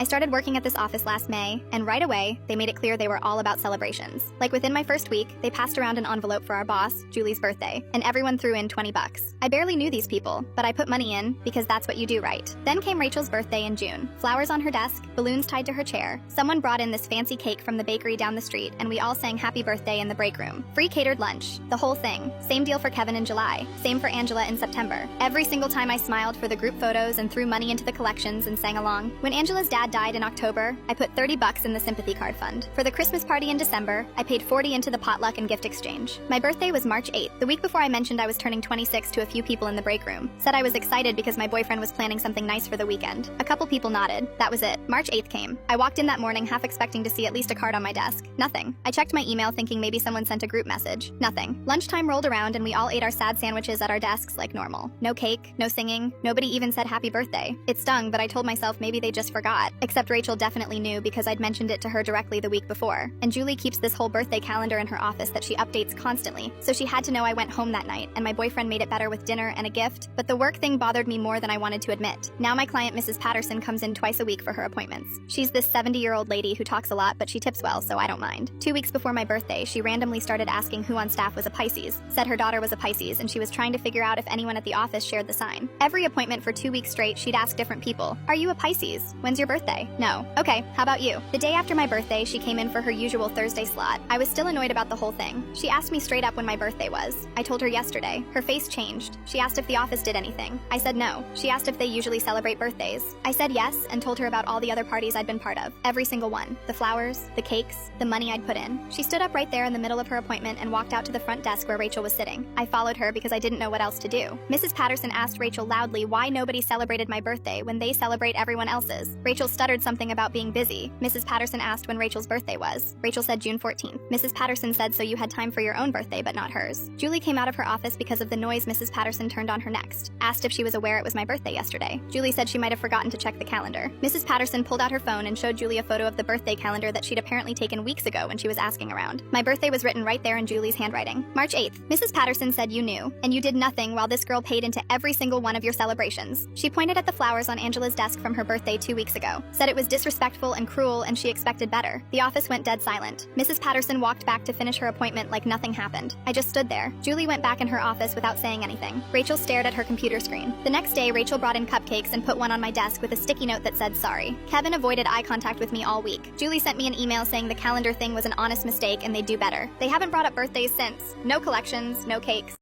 I started working at this office last May, and right away, they made it clear they were all about celebrations. Like within my first week, they passed around an envelope for our boss, Julie's birthday, and everyone threw in $20. I barely knew these people, but I put money in because that's what you do, right? Then came Rachel's birthday in June. Flowers on her desk, balloons tied to her chair. Someone brought in this fancy cake from the bakery down the street, and we all sang happy birthday in the break room. Free catered lunch. The whole thing. Same deal for Kevin in July. Same for Angela in September. Every single time I smiled for the group photos and threw money into the collections and sang along. When Angela's dad died in October, I put $30 in the sympathy card fund. For the Christmas party in December, I paid $40 into the potluck and gift exchange. My birthday was March 8th. The week before I mentioned I was turning 26 to a few people in the break room. Said I was excited because my boyfriend was planning something nice for the weekend. A couple people nodded. That was it. March 8th came. I walked in that morning half expecting to see at least a card on my desk. Nothing. I checked my email thinking maybe someone sent a group message. Nothing. Lunchtime rolled around and we all ate our sad sandwiches at our desks like normal. No cake, no singing, nobody even said happy birthday. It stung, but I told myself maybe they just forgot. Except Rachel definitely knew because I'd mentioned it to her directly the week before. And Julie keeps this whole birthday calendar in her office that she updates constantly, so she had to know I went home that night, and my boyfriend made it better with dinner and a gift, but the work thing bothered me more than I wanted to admit. Now my client Mrs. Patterson comes in twice a week for her appointments. She's this 70-year-old lady who talks a lot, but she tips well, so I don't mind. 2 weeks before my birthday, she randomly started asking who on staff was a Pisces, said her daughter was a Pisces, and she was trying to figure out if anyone at the office shared the sign. Every appointment for 2 weeks straight, she'd ask different people, "Are you a Pisces? When's your birthday?" No. Okay, how about you? The day after my birthday, she came in for her usual Thursday slot. I was still annoyed about the whole thing. She asked me straight up when my birthday was. I told her yesterday. Her face changed. She asked if the office did anything. I said no. She asked if they usually celebrate birthdays. I said yes and told her about all the other parties I'd been part of. Every single one. The flowers, the cakes, the money I'd put in. She stood up right there in the middle of her appointment and walked out to the front desk where Rachel was sitting. I followed her because I didn't know what else to do. Mrs. Patterson asked Rachel loudly why nobody celebrated my birthday when they celebrate everyone else's. Rachel stuttered something about being busy. Mrs. Patterson asked when Rachel's birthday was. Rachel said June 14th. Mrs. Patterson said so you had time for your own birthday but not hers. Julie came out of her office because of the noise Mrs. Patterson turned on her next. Asked if she was aware it was my birthday yesterday. Julie said she might have forgotten to check the calendar. Mrs. Patterson pulled out her phone and showed Julie a photo of the birthday calendar that she'd apparently taken weeks ago when she was asking around. My birthday was written right there in Julie's handwriting. March 8th. Mrs. Patterson said you knew, and you did nothing while this girl paid into every single one of your celebrations. She pointed at the flowers on Angela's desk from her birthday 2 weeks ago. Said it was disrespectful and cruel and she expected better. The office went dead silent. Mrs. Patterson walked back to finish her appointment like nothing happened. I just stood there. Julie went back in her office without saying anything. Rachel stared at her computer screen. The next day, Rachel brought in cupcakes and put one on my desk with a sticky note that said sorry. Kevin avoided eye contact with me all week. Julie sent me an email saying the calendar thing was an honest mistake and they'd do better. They haven't brought up birthdays since. No collections, no cakes.